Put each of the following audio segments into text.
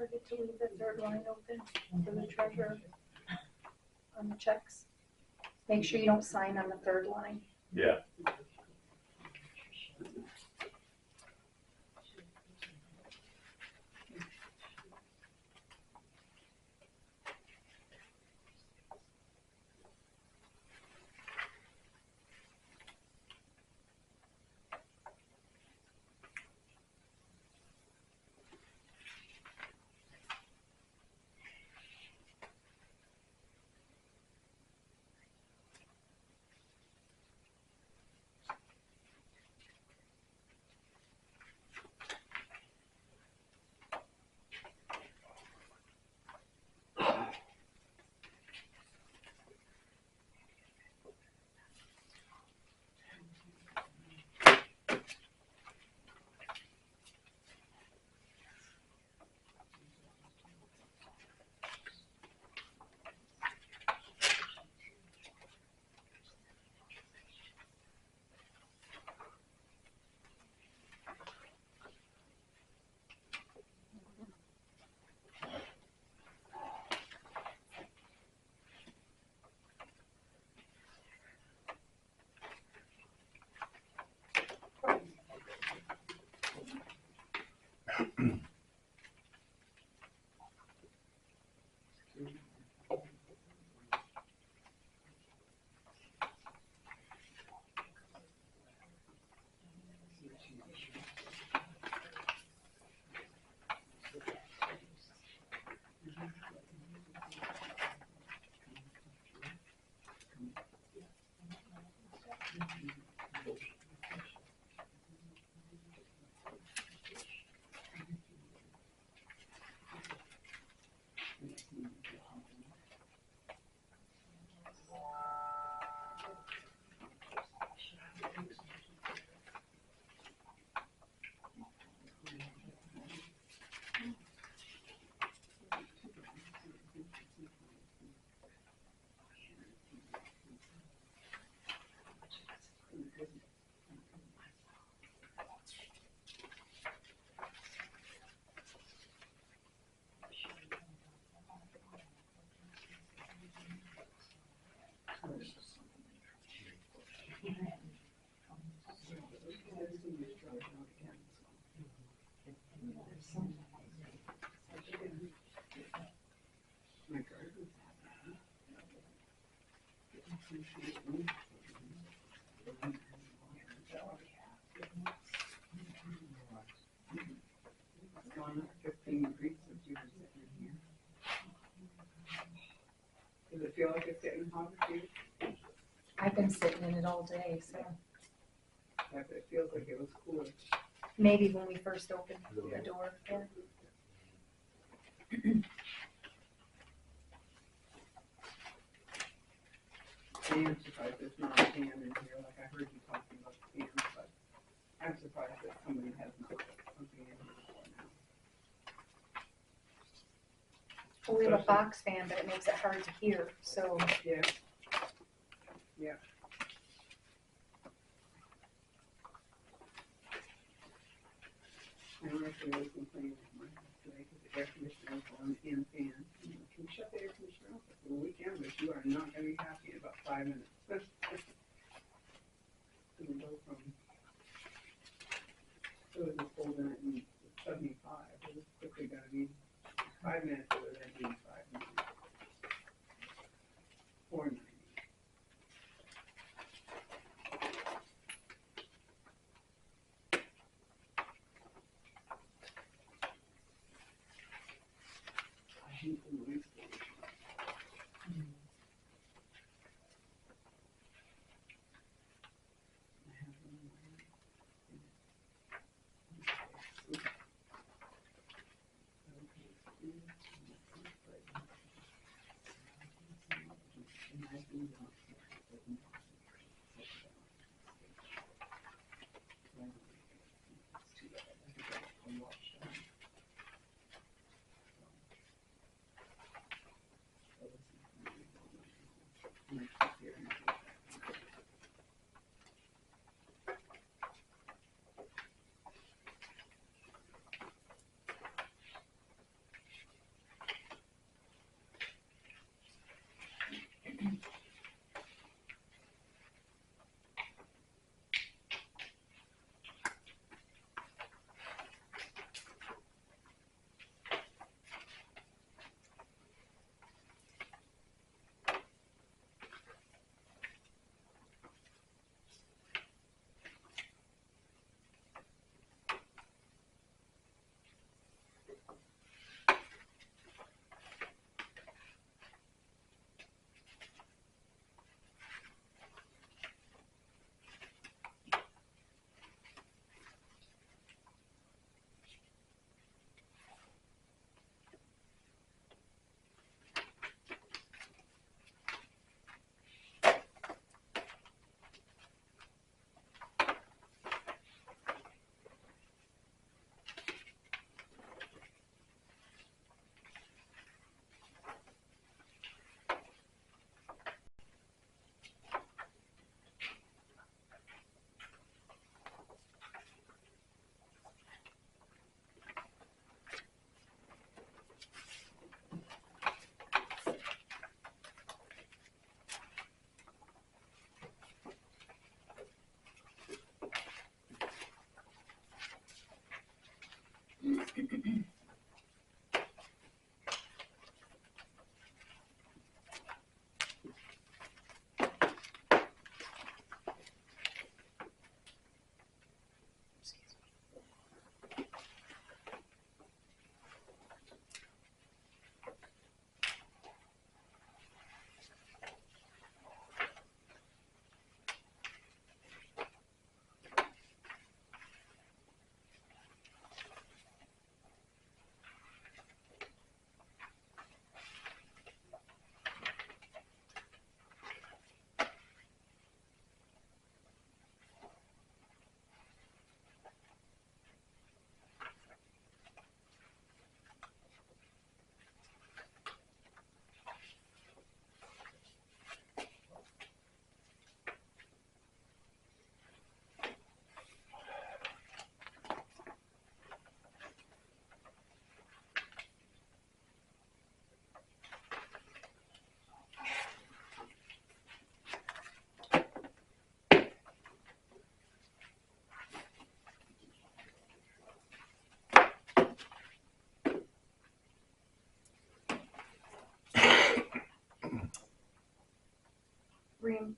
forget to leave the third line open for the treasurer on the checks. Make sure you don't sign on the third line. Yeah. It's gone up 15 degrees since you were sitting in here. Does it feel like it's getting hotter to you? I've been sitting in it all day, so Yeah, but it feels like it was cooler. maybe when we first opened the door. Yeah. I am surprised there's not a fan in here, like I heard you talking about the fans, but I'm surprised that somebody has not put something in here before now. Well, we have a box fan, but it makes it hard to hear, so. Yeah. Yeah. I actually was complaining at my house today because the air conditioner was on and fan. You know, can you shut the air conditioner off? I said, well, we can, but you are not going to be happy in about 5 minutes. It'll go from, it was just cold in it and 75. It was quickly going to be 5 minutes other than 85 minutes. Or 90.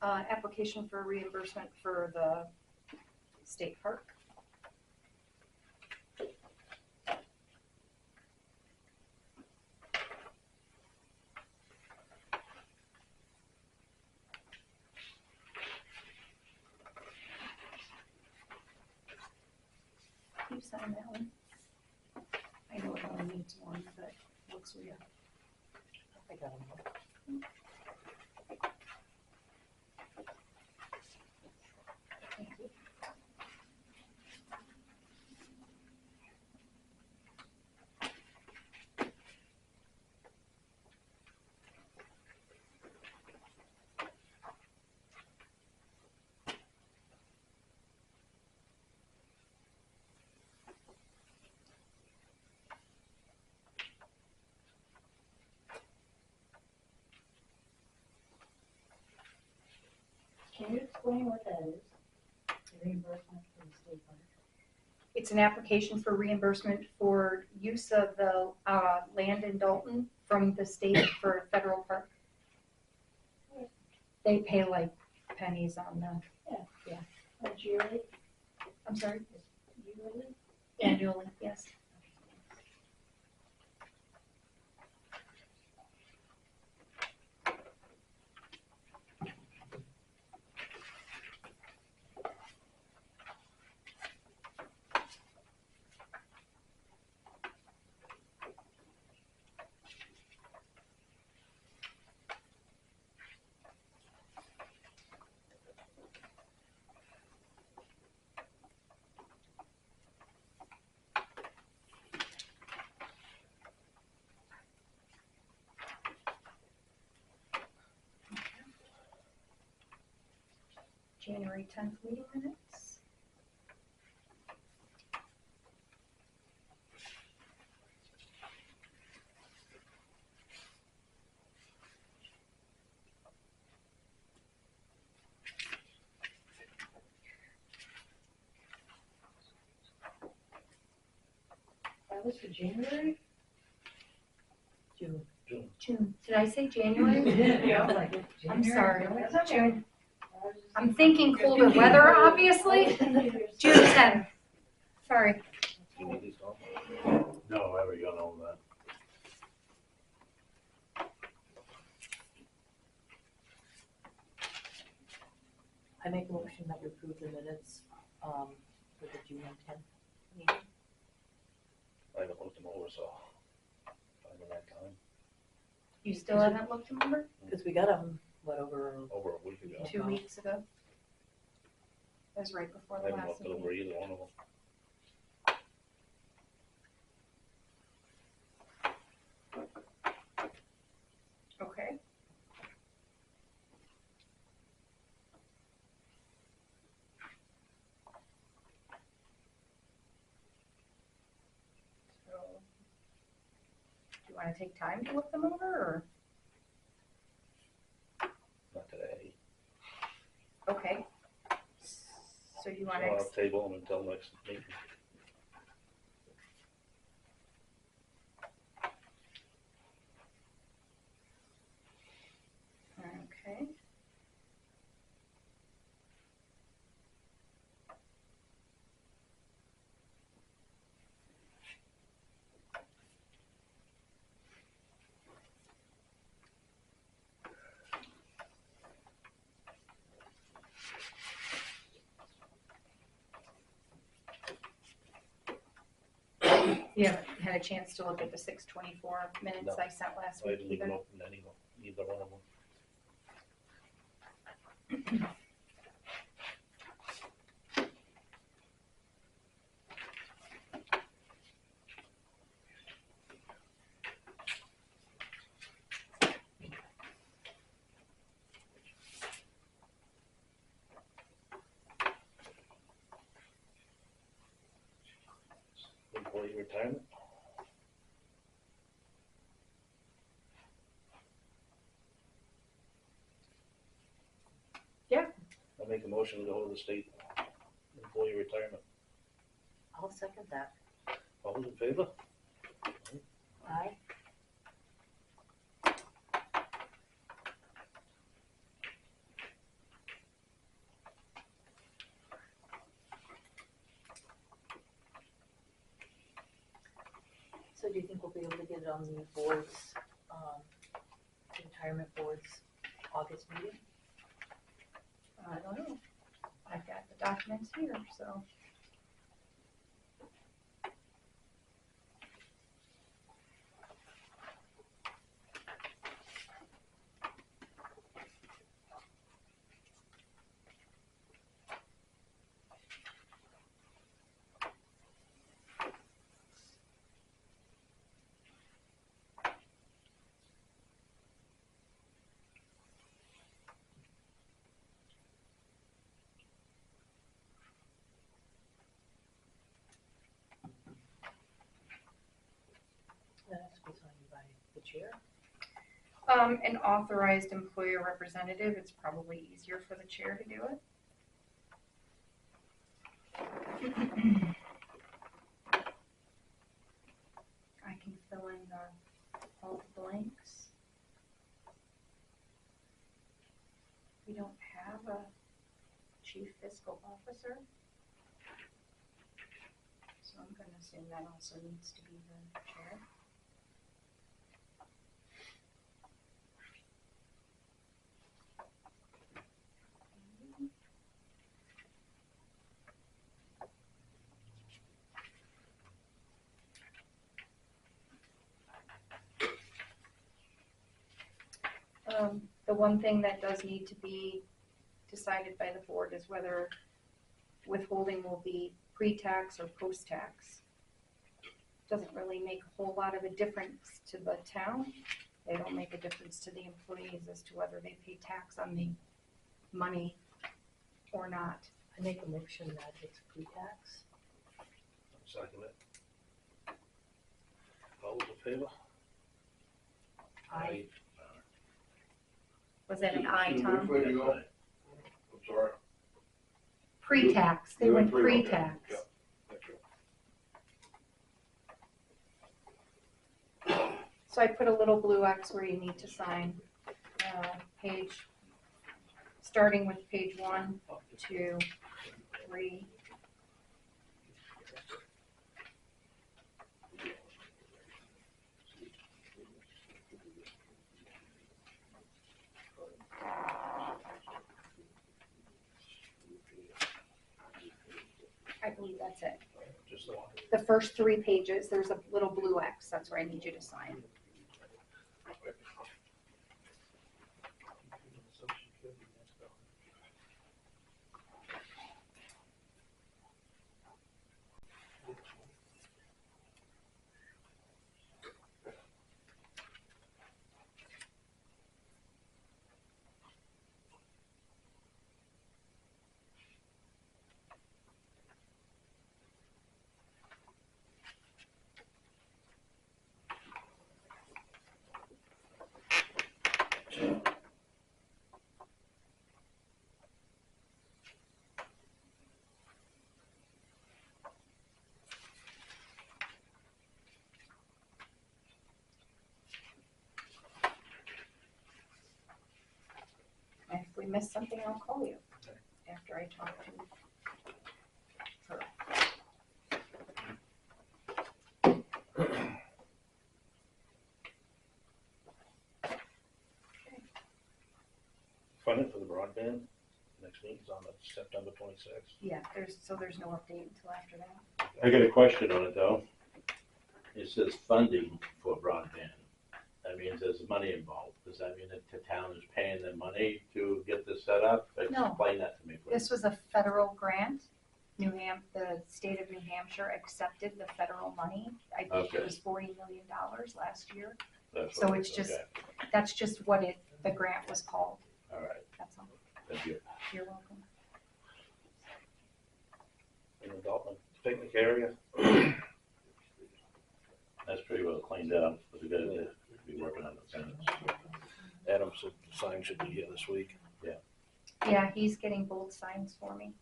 application for reimbursement for the state park. You sign that one. I know it only needs one, but it looks weird. I got them. Thank you. Can you explain what that is? The reimbursement from the state park? It's an application for reimbursement for use of the land in Dalton from the state for a federal park. They pay like pennies on the, Yearly? I'm sorry, Yearly? annually, yes. January 10th meeting minutes. That was for January? June. June, did I say January? Yeah, I was like, I'm January? sorry, That's okay. June. I'm thinking colder weather, obviously. June 10th. Sorry. You need these off? No, I already got all that. I make a motion that we approve the minutes, for the June 10th meeting. I haven't looked them over, so I haven't had time. You still haven't looked them over? Because we got them, over Over a week ago. 2 weeks ago. That was right before I the haven't last looked meeting. over either one of them. Okay. So, do you want to take time to look them over, or? Not today. Okay. So you want So I'll to, table them until next meeting. okay. You haven't had a chance to look at the 6:24 minutes No. I sent last I week didn't even either? open either one of them. Employee retirement? Yeah. I make a motion to go to the state employee retirement. I'll second that. All those in favor? Aye. do you think we'll be able to get it on the board's, the retirement board's August meeting? I don't know. I've got the documents here, so. That has to be signed by the chair. An authorized employer representative, it's probably easier for the chair to do it. I can fill in all the blanks. We don't have a chief fiscal officer. So I'm gonna assume that also needs to be the chair. The one thing that does need to be decided by the board is whether withholding will be pre-tax or post-tax. Doesn't really make a whole lot of a difference to the town. They don't make a difference to the employees as to whether they pay tax on the money or not. I make a motion that it's pre-tax. Second it. All those in favor? Aye. Was that an aye, Tom? Which way to go? Aye. I'm sorry. Pre-tax, they You went went pre, okay. pre-tax. Yeah. Thank you. So I put a little blue X where you need to sign, page, starting with page 1, 2, 3. I believe that's it. Just the one. The first 3 pages, there's a little blue X, that's where I need you to sign. And if we miss something, I'll call you after I talk to her. Funding for the broadband, next meeting's on September 26th. Yeah, there's no update until after that. I got a question on it though. It says funding for broadband. That means there's money involved. Does that mean that the town is paying them money to get this set up? No. Explain that to me, please. This was a federal grant. The state of New Hampshire accepted the federal money. I think it was $40 million last year. That's So what- it's just, okay. that's just what the grant was called. All right, That's all. thank you. You're welcome. In the Dalton picnic area. That's pretty well cleaned up, but we gotta be working on the fence. Adam said the sign should be here this week. Yeah, he's getting both signs for me.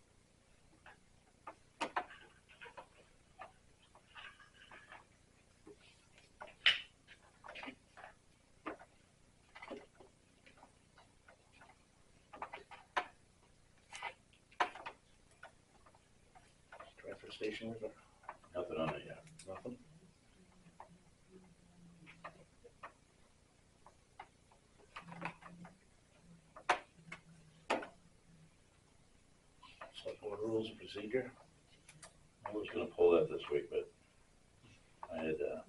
Transfer station, Nothing on it yet. nothing. rules of procedure. I was gonna pull that this week, but I had a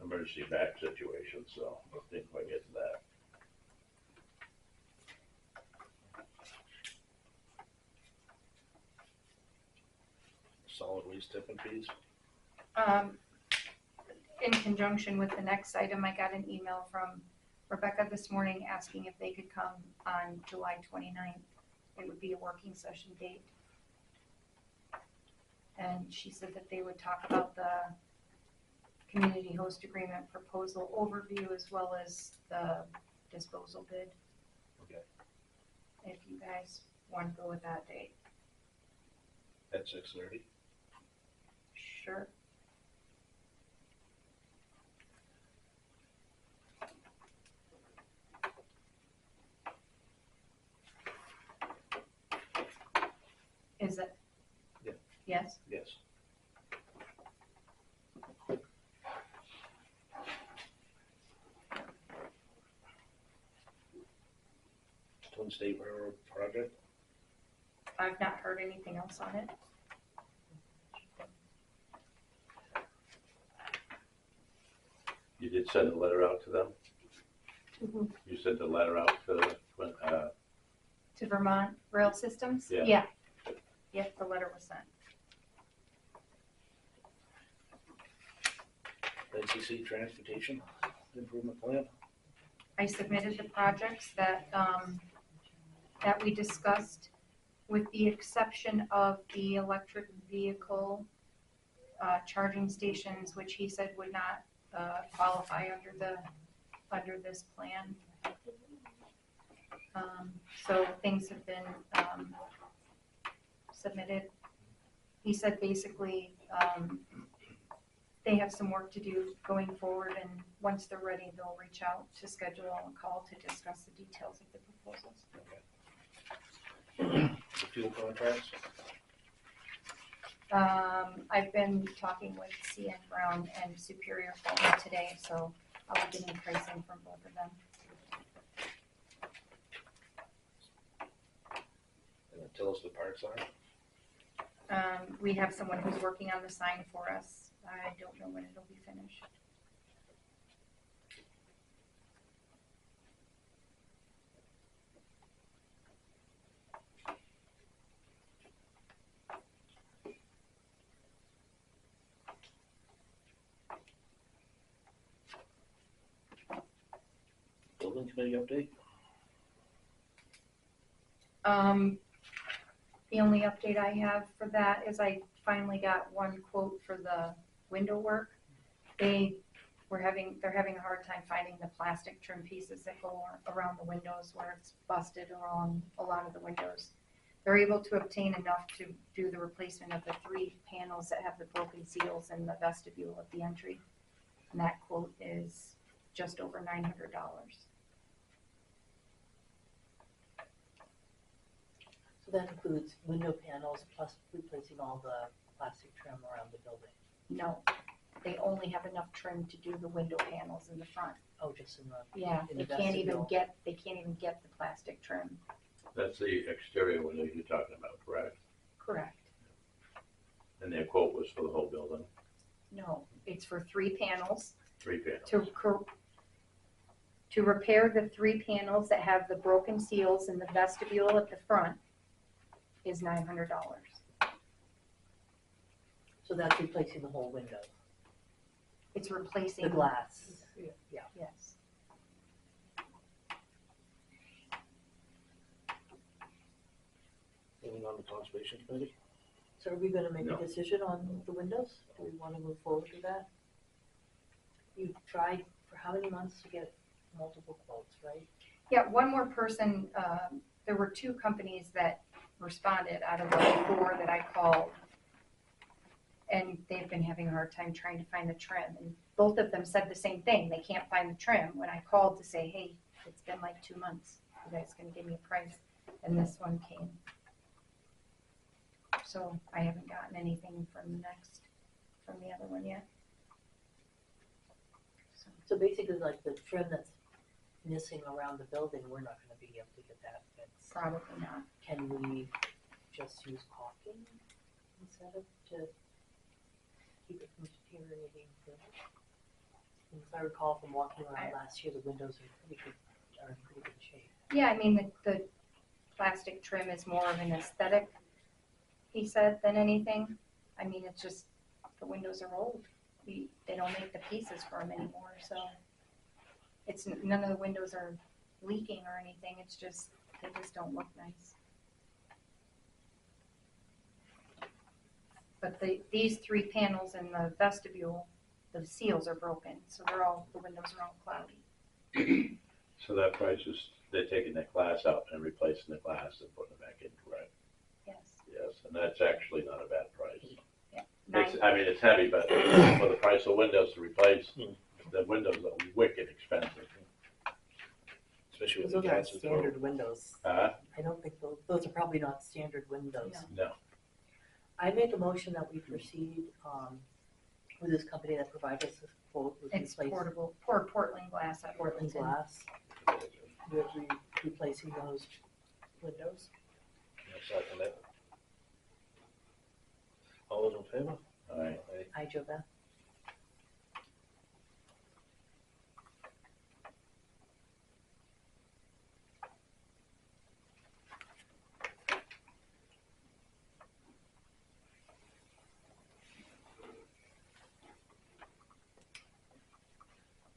emergency back situation, so I didn't quite get to that. Solid waste tipping fees. In conjunction with the next item, I got an email from Rebecca this morning asking if they could come on July 29th. It would be a working session date. And she said that they would talk about the community host agreement proposal overview as well as the disposal bid. Okay. If you guys want to go with that date. At 6:30. Sure. Is it? Yeah. Yes? Yes. Twin State Railroad project. I've not heard anything else on it. You did send a letter out to them? Mhm. You sent a letter out to, To Vermont Rail Systems? Yeah. Yep, the letter was sent. NCC Transportation Improvement Plan. I submitted the projects that, that we discussed, with the exception of the electric vehicle charging stations, which he said would not qualify under this plan. So things have been submitted. He said basically they have some work to do going forward, and once they're ready, they'll reach out to schedule a call to discuss the details of the proposals. The fuel contracts. I've been talking with CN Brown and Superior Phone today, so I'll be getting pricing from both of them. And then tell us the parts are. We have someone who's working on the sign for us. I don't know when it'll be finished. Building committee update. The only update I have for that is I finally got one quote for the window work. They're having a hard time finding the plastic trim pieces that go around the windows where it's busted around a lot of the windows. They're able to obtain enough to do the replacement of the 3 panels that have the broken seals in the vestibule at the entry. And that quote is just over $900. So that includes window panels plus replacing all the plastic trim around the building. No, they only have enough trim to do the window panels in the front. Oh, just in the, Yeah, In they the can't even vestibule. get the plastic trim. that's the exterior window you're talking about, correct? Correct. And their quote was for the whole building, No, it's for 3 panels 3 panels. to repair the 3 panels that have the broken seals in the vestibule at the front is $900. so that's replacing the whole window, It's replacing. the glass. Yes. Moving on to conservation committee. So are we gonna make No. a decision on the windows? Do we wanna move forward with that? You've tried for how many months to get multiple quotes, right? Yeah, one more person, there were 2 companies that responded out of the 4 that I called. And they've been having a hard time trying to find the trim. And both of them said the same thing. They can't find the trim. When I called to say, hey, it's been like 2 months. You guys gonna give me a price? And this one came. So I haven't gotten anything from the other one yet. So basically, like the trim that's missing around the building, we're not gonna be able to get that fixed. Probably not. Can we just use caulking instead of to keep it from deteriorating further? And as I recall from walking around last year, the windows are in pretty good shape. Yeah, I mean, the plastic trim is more of an aesthetic, he said, than anything. I mean, it's just, the windows are old. They don't make the pieces for them anymore, so. It's, none of the windows are leaking or anything, it's just, they just don't look nice. But these 3 panels in the vestibule, the seals are broken, so the windows are all cloudy. So that price is, they're taking the glass out and replacing the glass and putting it back in, correct? Yes. Yes, and that's actually not a bad price. Yeah. I mean, it's heavy, but for the price of windows to replace, the windows are wicked expensive. Especially with Those the aren't cats. standard windows. Huh? I don't think those are probably not standard windows. No. I make a motion that we proceed with this company that provides us with quote with It's portable, Portland glass. Portland glass. We're replacing those windows. Second it. All those in favor? All right. Hi, Joe Beth.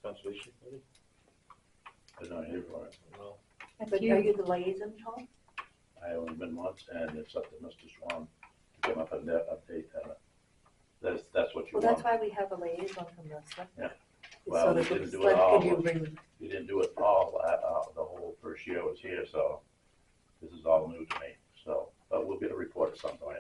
Conservation committee? They're not here for it. No. But are you the liaison, Tom? I only been once, and it's up to Mr. Swan to come up and update that. That's what you Well, want. that's why we have a liaison from the select. Yeah. So Well, that we the didn't do it select all. can you bring, You didn't do it all, the whole first year I was here, so this is all new to me, so, but we'll get a report at some point.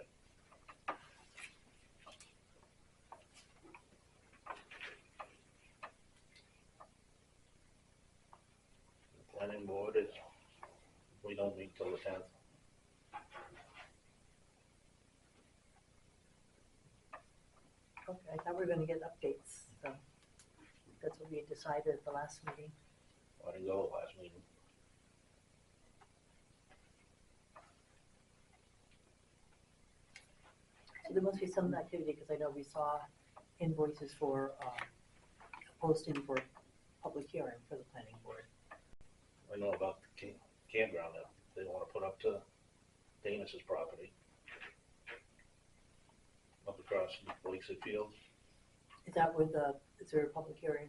The planning board is, we don't meet till the 10th. okay, I thought we were gonna get updates, so that's what we had decided at the last meeting. I didn't go last meeting. So there must be some activity, because I know we saw invoices for posting for public hearing for the planning board. I know about the campground that they want to put up to Danis's property. Up across Lakeside Field. Is that with is there a public hearing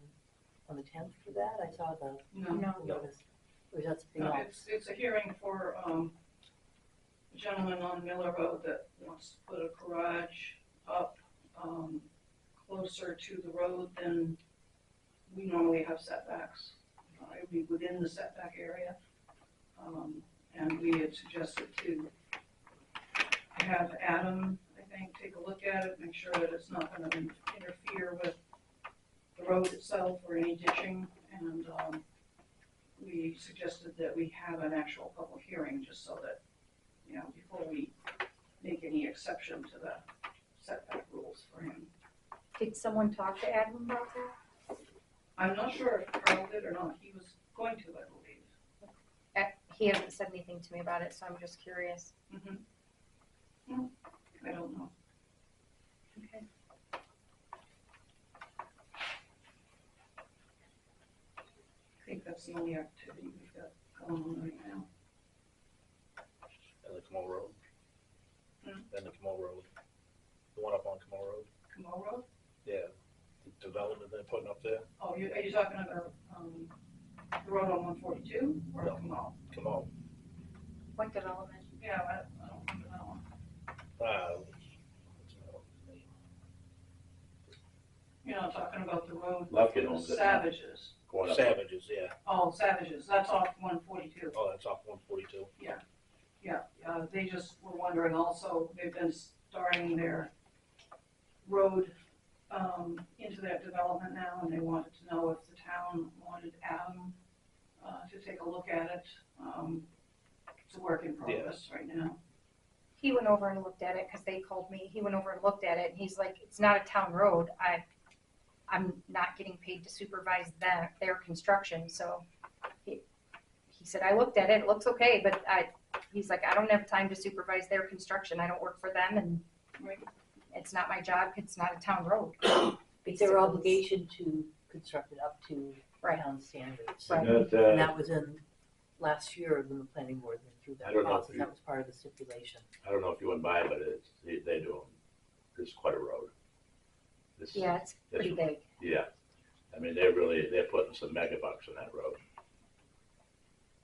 on the 10th for that? I saw the No. notice. Or is that something No, else? it's a hearing for, a gentleman on Miller Road that wants to put a garage up, closer to the road than we normally have setbacks. It would be within the setback area. And we had suggested to have Adam, I think, take a look at it, make sure that it's not gonna interfere with the road itself or any ditching. And, we suggested that we have an actual public hearing just so that, you know, before we make any exception to the setback rules for him. Did someone talk to Adam about that? I'm not sure if Carl did or not. He was going to, I believe. He hasn't said anything to me about it, so I'm just curious. No, I don't know. Okay. I think that's the only activity we've got going on right now. And the Camell Road. Hmm. And the Camell Road. The one up on Camell Road. Camell Road? Yeah. The development they're putting up there. Oh, are you talking about, the road on 142 or No. Camell? Camell. What development? Yeah, I don't remember that one. What's the name? You're not talking about the road. Lufkin owns it. Savages. Going up. Savages, yeah. Oh, Savages, that's off 142. Oh, that's off 142. Yeah, they just were wondering also, they've been starting their road into that development now, and they wanted to know if the town wanted Adam to take a look at it. It's a work in progress right now. He went over and looked at it, because they called me, he went over and looked at it, and he's like, it's not a town road, I'm not getting paid to supervise their construction, so he said, I looked at it, it looks okay, but he's like, I don't have time to supervise their construction, I don't work for them, and Right. it's not my job, it's not a town road. It's their obligation to construct it up to Right. town standards. Right. And that was in last year when the planning board went through I that don't know if process, you- that was part of the stipulation. I don't know if you went by, but they do them. It's quite a road. This- Yeah, it's pretty big. Yeah, I mean, they're putting some mega bucks on that road.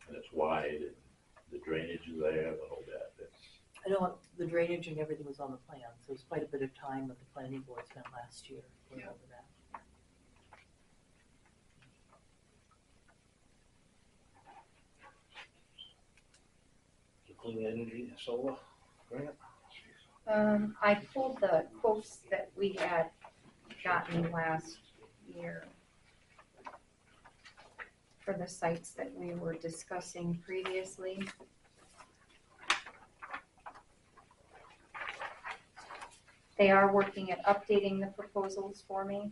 And it's wide, and the drainage is there, the whole bit, I know the drainage and everything was on the plan, so it was quite a bit of time that the planning board spent last year going Yeah. over that. The clean energy, solar grant. I pulled the quotes that we had gotten last year for the sites that we were discussing previously. They are working at updating the proposals for me.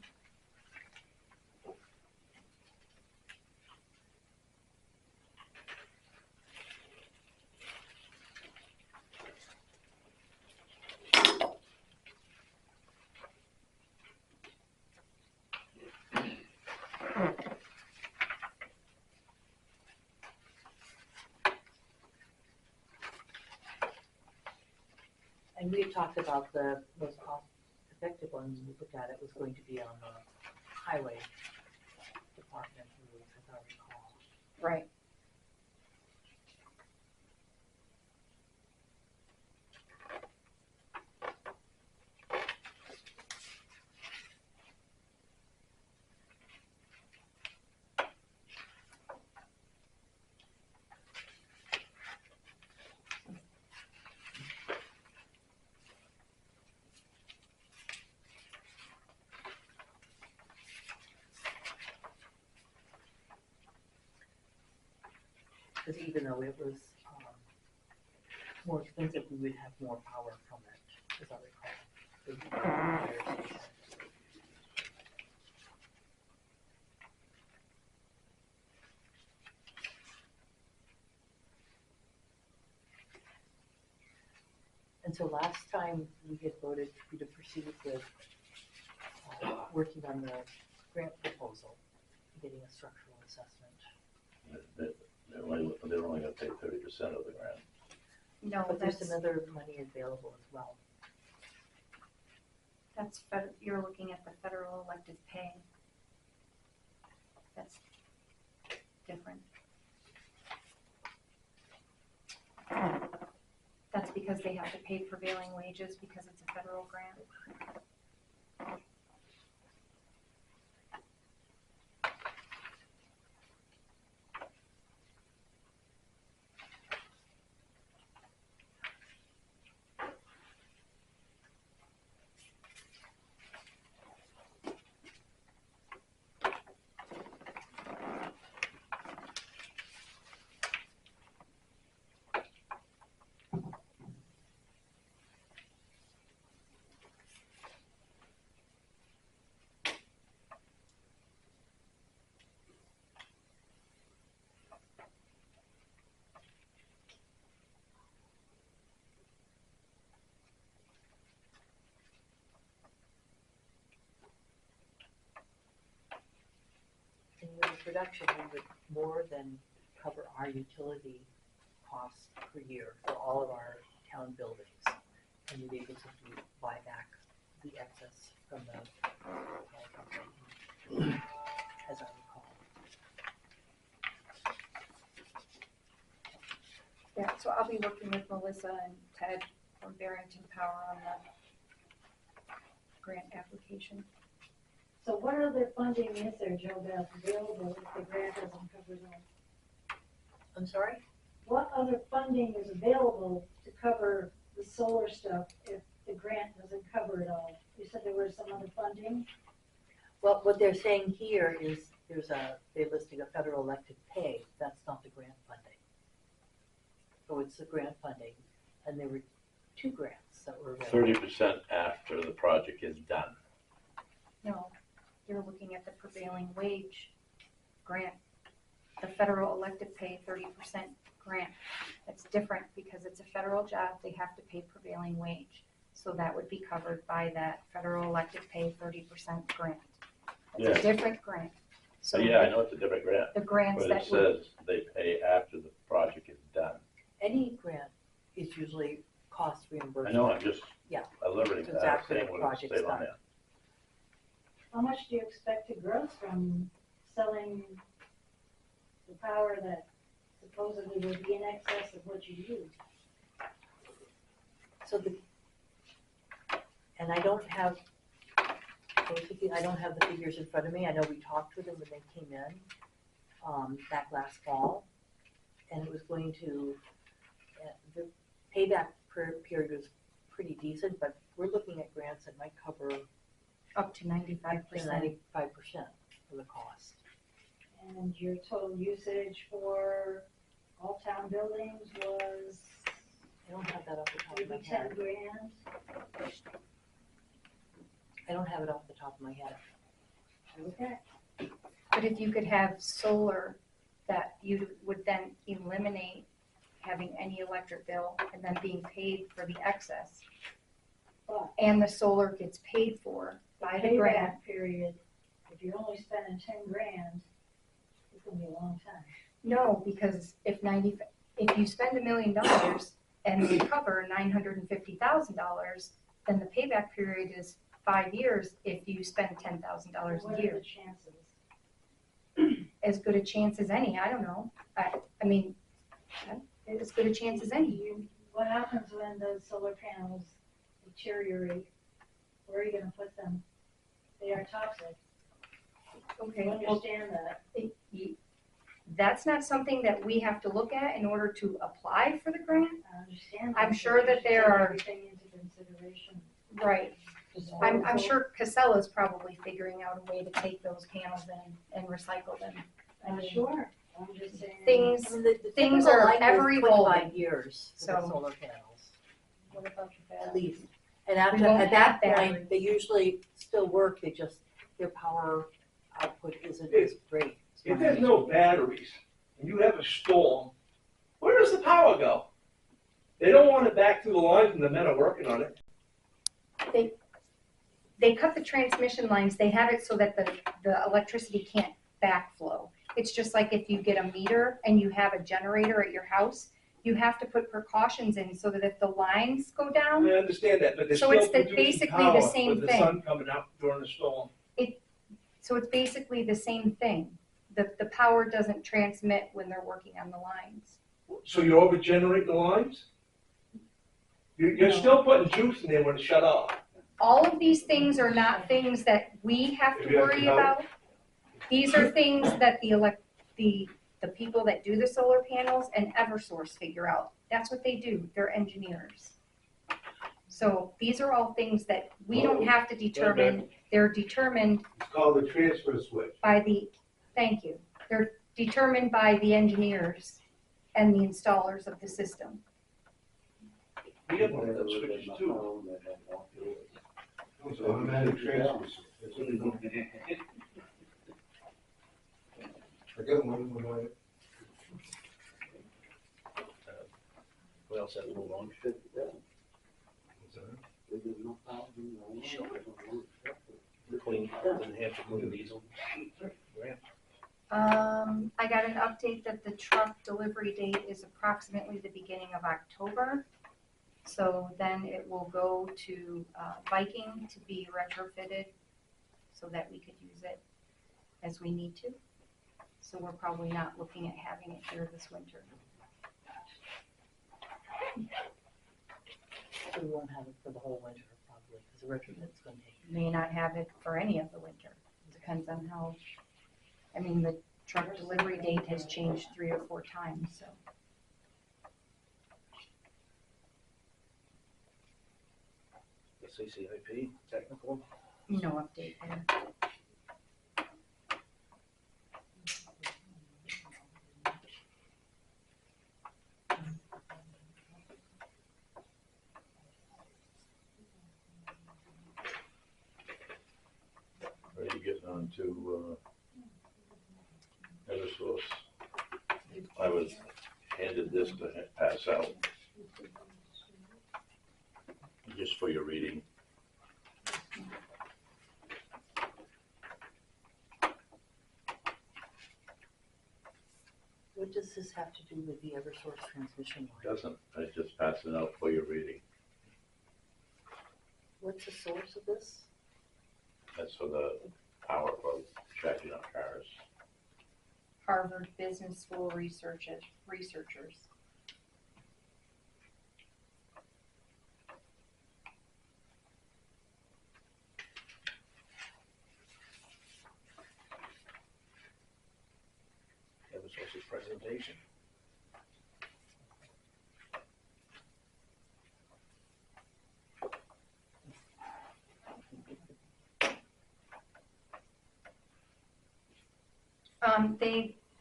And we had talked about the most cost-effective one, when we looked at it, was going to be on the highway department, as I recall. Right. Because even though it was more expensive, we would have more power from it, as I recall. It would be a higher station. And so last time we had voted to proceed with working on the grant proposal, getting a structural assessment. they're only gonna pay 30% of the grant. No, But there's that's, some other money available as well. you're looking at the federal elected pay. That's different. That's because they have to pay prevailing wages because it's a federal grant. And with the production, we would more than cover our utility costs per year for all of our town buildings. And we'd be able to buy back the excess from the power company, as I recall. Yeah, so I'll be working with Melissa and Ted from Barrington Power on the grant application. So what other funding is there, Joe, that's available if the grant doesn't cover it all? I'm sorry? What other funding is available to cover the solar stuff if the grant doesn't cover it all? You said there was some other funding? Well, what they're saying here is they're listing a federal elected pay, that's not the grant funding. So it's the grant funding, and there were 2 grants that were available. 30% after the project is done. No, you're looking at the prevailing wage grant. The federal elected pay 30% grant. It's different because it's a federal job, they have to pay prevailing wage. So that would be covered by that federal elected pay 30% grant. It's Yeah. a different grant. So So yeah, I know it's a different grant, the grants but it that would, says they pay after the project is done. Any grant is usually cost I reimbursement. know, I'm just, Yeah. I literally, It's after saying the what it project's said on done. there. How much do you expect to gross from selling the power that supposedly will be in excess of what you use? So and I don't have, basically, I don't have the figures in front of me. I know we talked with them when they came in, back last fall. And it was going to, the payback period was pretty decent, but we're looking at grants that might cover up to 95%. 95% of the cost. And your total usage for all town buildings was I don't have that off the top of my maybe head. 10 grand? I don't have it off the top of my head. Okay. But if you could have solar, that you would then eliminate having any electric bill and then being paid for the excess. But And the solar gets paid for by the grant. payback period, if you're only spending 10 grand, it's gonna be a long time. No, because if you spend $1 million and they cover $950,000, then the payback period is 5 years if you spend $10,000 What a are year. the chances? As good a chance as any, I don't know. I mean, as good a chance as any. What happens when those solar panels deteriorate? Where are you gonna put them? They are toxic. Okay, You well, understand that? that's not something that we have to look at in order to apply for the grant. I understand. I'm that, sure but that you should there take are- everything into consideration. Right. I'm Disposal. sure Casella's probably figuring out a way to take those panels and recycle them. I I'm mean, sure. I'm just saying. Things, I mean, the Things typical are life is ever 25 evolving. years for the So- solar panels, What about your at battery? least. And after, won't at that have point, batteries. they usually still work, they just, their power output isn't as great. If there's no batteries and you have a storm, where does the power go? They don't want it back through the lines and the men are working on it. they cut the transmission lines, they have it so that the electricity can't backflow. It's just like if you get a meter and you have a generator at your house, you have to put precautions in so that if the lines go I down, understand that, but they're So still it's producing basically the power same with the thing. sun coming out during the storm. so it's basically the same thing. The power doesn't transmit when they're working on the lines. So you're over generating the lines? You're still putting juice in there when it's shut off. All of these things are not things that we have to Maybe I can worry help. about. These are things that the people that do the solar panels and Eversource figure out. That's what they do, they're engineers. So these are all things that we don't have to determine, they're determined It's called the transfer switch. by thank you, they're determined by the engineers and the installers of the system. We have one of those switches too. It's automatic transfer switch. I got one when I. We also have to move on. Clean, New Hampshire clean diesel. Grant. I got an update that the truck delivery date is approximately the beginning of October. So then it will go to Viking to be retrofitted so that we could use it as we need to. So we're probably not looking at having it here this winter. So we won't have it for the whole winter probably, because the retrofit's gonna take. May not have it for any of the winter. Depends on how, I mean, the truck delivery date has changed 3 or 4 times, so. The CCIP, technical. No update there. Ready to get on to, Eversource. I was handed this just to pass out. Just for your reading. What does this have to do with the Eversource transmission line? Doesn't, I just pass it out for your reading. What's the source of this? That's for the power for charging up cars. Harvard Business School researchers. Eversource's presentation.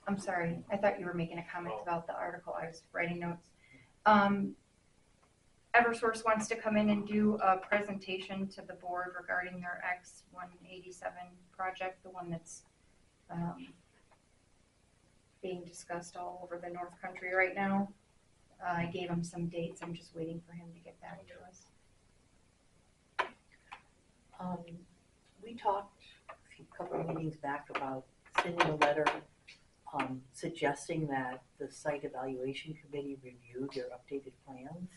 I'm sorry, I thought you were making a comment Oh. about the article, I was writing notes. Eversource wants to come in and do a presentation to the board regarding their X-187 project, the one that's, being discussed all over the North Country right now. I gave him some dates, I'm just waiting for him to get back to us. We talked a couple of meetings back about sending a letter suggesting that the site evaluation committee review their updated plans.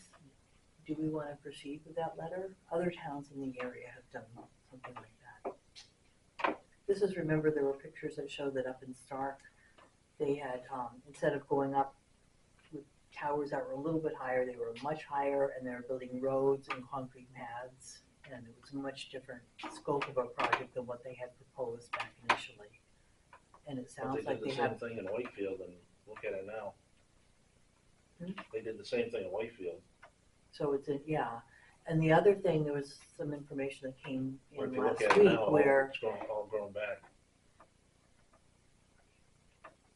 Do we want to proceed with that letter? Other towns in the area have done something like that. This is, remember, there were pictures that showed that up in Stark, they had, instead of going up with towers that were a little bit higher, they were much higher, and they were building roads and concrete paths, and it was a much different scope of a project than what they had proposed back initially. And it But sounds they like did they the have, same thing in Whitefield, and look at it now. Hmm? They did the same thing in Whitefield. so it's, yeah. And the other thing, there was some information that came Where in if you look last at it week now, where, it's all grown back.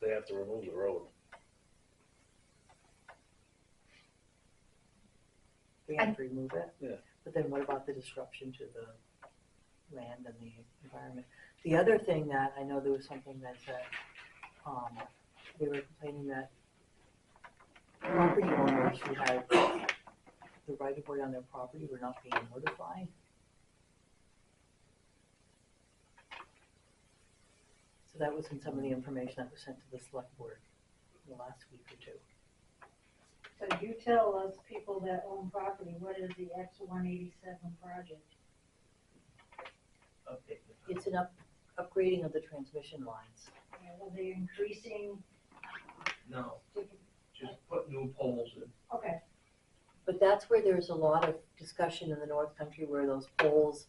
They have to remove the road. they have to remove it. Yeah. But then what about the disruption to the land and the environment? The other thing that, I know there was something that said, they were complaining that property owners who had the right of way on their property were not being notified. So that was in some of the information that was sent to the select board in the last week or two. So you tell us people that own property, what is the X-187 project? It's an upgrading of the transmission lines. Are they increasing? No, different- just put new poles in. Okay, But that's where there's a lot of discussion in the North Country where those poles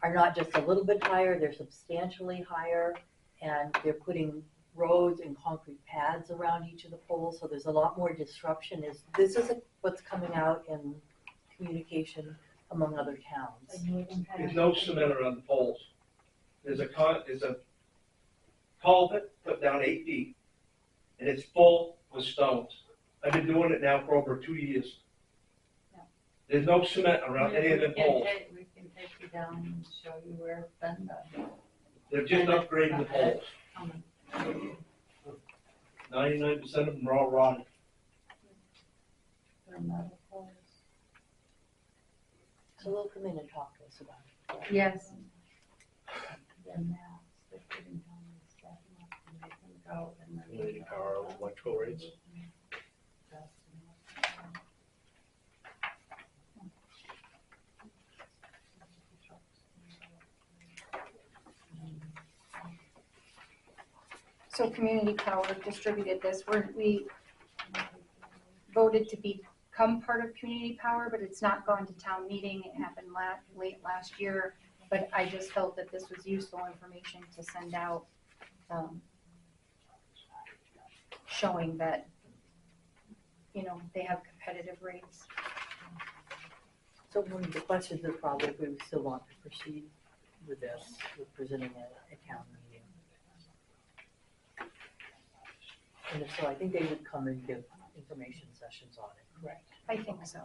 are not just a little bit higher, they're substantially higher, and they're putting roads and concrete pads around each of the poles, so there's a lot more disruption. This is what's coming out in communication among other towns. like Northern Pass. There's no cement around the poles. There's a culvert put down 8 feet, and it's full with stones. I've been doing it now for over 2 years. There's no cement around any of the poles. We can take you down and show you where it's been done. They're just upgrading the poles. 99% of them are all rotted. They're metal poles. So they'll come in and talk to us about it. Yes. They're maps, they're putting down and stuff and they can go and then. Community power, electrical rates. So Community Power distributed this, we voted to become part of Community Power, but it's not gone to town meeting. It happened late last year, but I just felt that this was useful information to send out, showing that, they have competitive rates. So one of the questions is probably if we still want to proceed with this, with presenting it at town meeting. And if so, I think they would come and give information sessions on it, correct? I think so.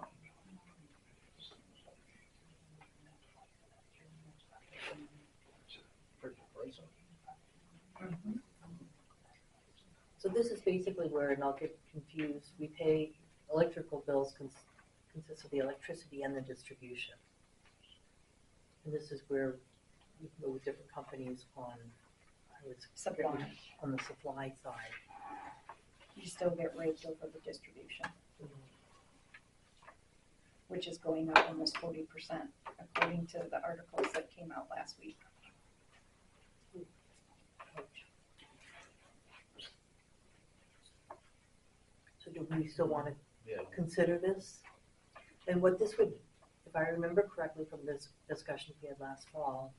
Pretty pricey. So this is basically where, and I'll get confused, we pay electrical bills consist of the electricity and the distribution. And this is where we can go with different companies on, Supply. on the supply side. You still get rates over the distribution, which is going up almost 40%, according to the articles that came out last week. So do we still want to Yeah. consider this? And what this would, if I remember correctly from this discussion we had last fall,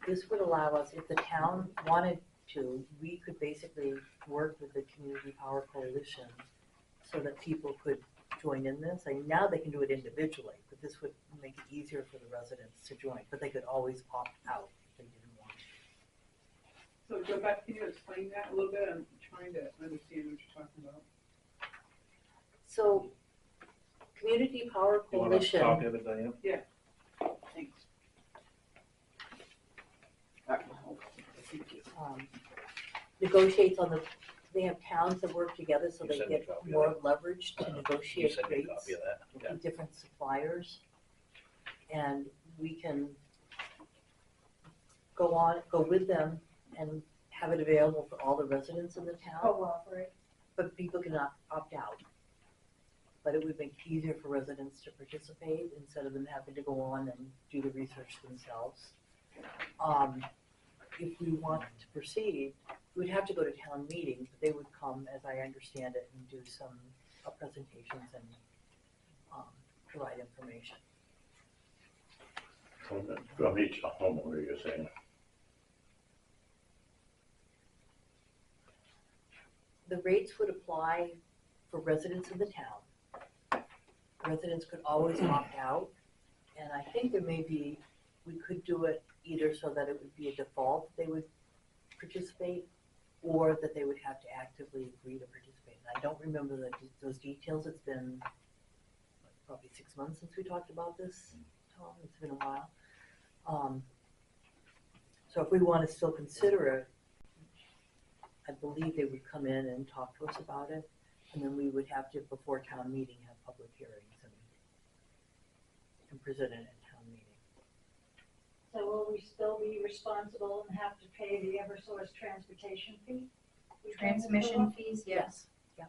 this would allow us, if the town wanted to, we could basically work with the Community Power Coalition so that people could join in this. And now they can do it individually, but this would make it easier for the residents to join, but they could always opt out if they didn't want to. So Joe, Beth, can you explain that a little bit? I'm trying to understand what you're talking about. So, Community Power You want a Coalition. copy of it, Diane? Thanks. Negotiates on the, they have towns that work together so You they send me a get copy of more that. leverage to You negotiate send me a rates copy of that? Yeah. with different suppliers. And we can go with them and have it available for all the residents in the town, Co-op, right? but people can opt out. But it would make it easier for residents to participate instead of them having to go on and do the research themselves. If we want to proceed, we'd have to go to town meeting, but they would come, as I understand it, and do some presentations and provide information. From each homeowner, you're saying? The rates would apply for residents of the town. Residents could always opt out, and I think there may be, we could do it either so that it would be a default they would participate, or that they would have to actively agree to participate. And I don't remember those details. It's been probably 6 months since we talked about this, Tom. It's been a while. So if we want to still consider it, I believe they would come in and talk to us about it, and then we would have to, before town meeting, have public hearings and present it at town meeting. So will we still be responsible and have to pay the Eversource transportation fee? Transmission fees, yes. Yeah.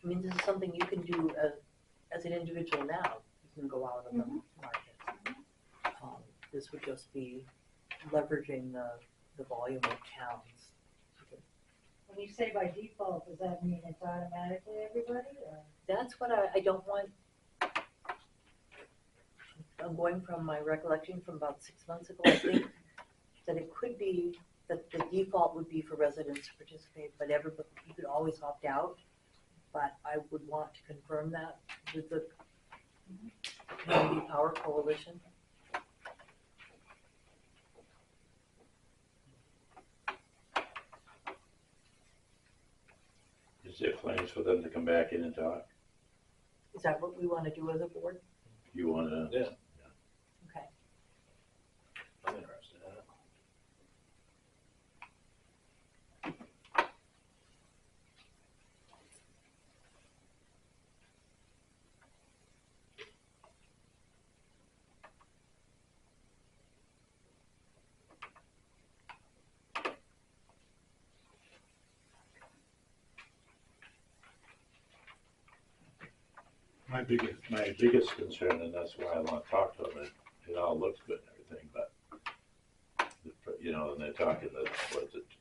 I mean, this is something you can do as an individual now. You can go out on the market. This would just be leveraging the volume of towns. When you say by default, does that mean it's automatically everybody, or? That's what I don't want. I'm going from my recollection from about 6 months ago. I think that it could be that the default would be for residents to participate, but everybody, you could always opt out. But I would want to confirm that with the Community Power Coalition. Is there plans for them to come back in and talk? Is that what we want to do as a board? You wanna? Yeah, Okay. I'm interested in it. My biggest concern, and that's why I wanna talk to them, it all looks good and everything, but, you know, and they're talking that,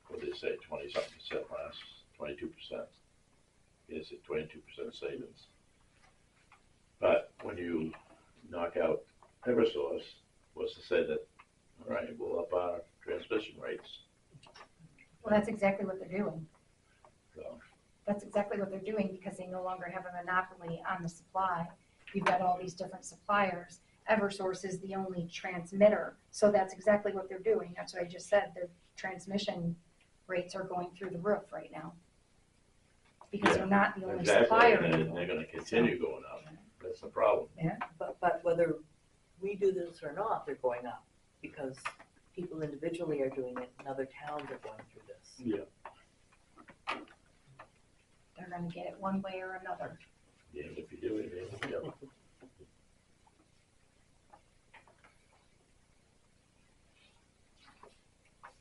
what they say, 20-something% less, 22%. Is it 22% savings? But when you knock out Eversource, what's to say that, all right, we'll up our transmission rates, Well, that's exactly what they're doing. so. That's exactly what they're doing because they no longer have a monopoly on the supply. You've got all these different suppliers. Eversource is the only transmitter. So that's exactly what they're doing. That's what I just said. Their transmission rates are going through the roof right now. Because they're not the only Exactly, supplier and anymore. they're gonna continue going up, that's the problem. But whether we do this or not, they're going up. because people individually are doing it and other towns are going through this. Yeah. They're gonna get it one way or another. Yeah, if you do it, yeah.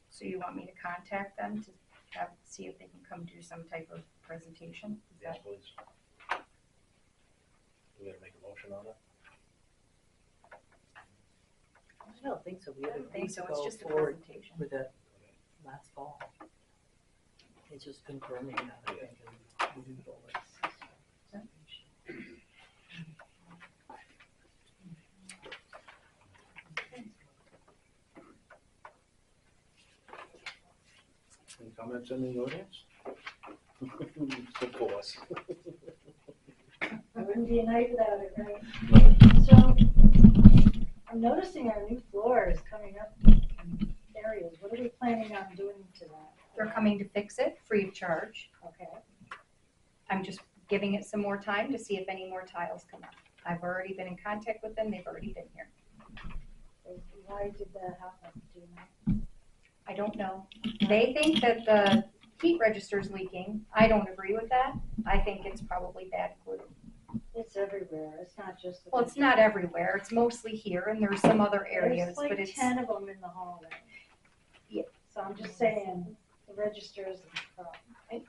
So you want me to contact them to see if they can come do some type of presentation? Is Yes, that- please. We gotta make a motion on it? I don't think so. We I had don't think agreed so, to it's go just a forward presentation. with it last fall. It's just confirming that, I think, and moving forward. Any comments in the audience? Of course. It wouldn't be a night without it, right? So, I'm noticing our new floor is coming up in areas. What are we planning on doing to that? They're coming to fix it free of charge. Okay, I'm just giving it some more time to see if any more tiles come up. I've already been in contact with them, they've already been here. so why did that happen, do you know? I don't know. They think that the heat register's leaking. I don't agree with that. I think it's probably bad glue. It's everywhere, it's not just. the Well, it's not everywhere. It's mostly here and there's some other areas, There's but like it's, 10 of them in the hallway. Yeah. So I'm just saying, the registers is the problem.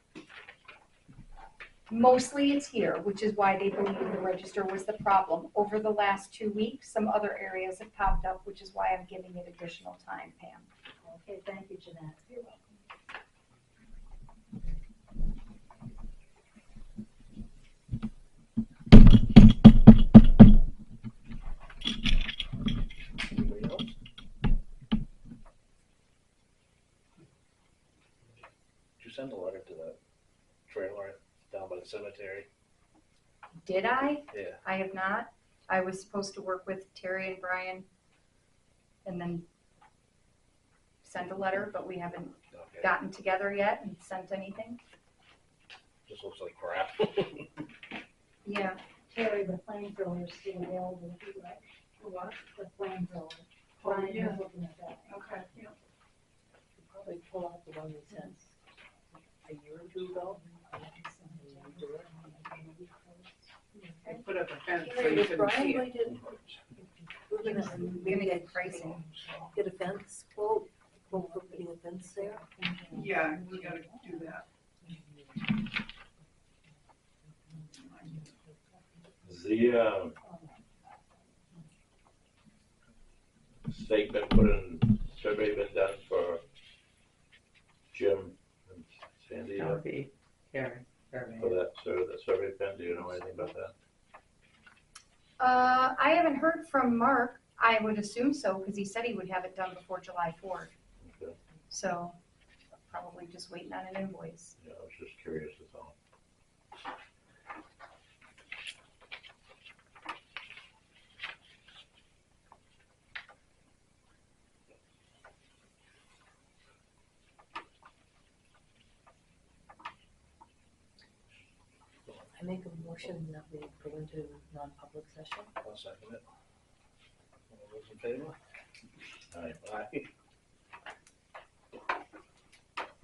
mostly it's here, which is why they believe the register was the problem. Over the last 2 weeks, some other areas have popped up, which is why I'm giving it additional time, Pam. Okay, thank you, Jeanette. You're welcome. Anybody else? Did you send a letter to the trailer down by the cemetery? Did I? Yeah. I have not. I was supposed to work with Terry and Brian and then send a letter, but we haven't Okay. gotten together yet and sent anything. Just looks like crap. Yeah, Terry, the flamethrower is still available, if you like. What? The flamethrower. Oh, Brian yeah. was looking at that. Okay, yeah. Could probably pull out the one we sent a year or two ago. and do it. I put up a fence so Terry, you is couldn't Brian see going it. to, we're gonna We're gonna maybe get pricing. get a fence quote for putting a fence there? Yeah, we gotta do that. The, stake been put in, survey been done for Jim and Sandy That would be Karen, for that survey pen, do you know anything about that? I haven't heard from Mark. I would assume so, because he said he would have it done before July 4th. Okay. So probably just waiting on an invoice. Yeah, I was just curious, that's all. I make a motion that we go into non-public session. I'll second it. All those in favor? Aye. Aye.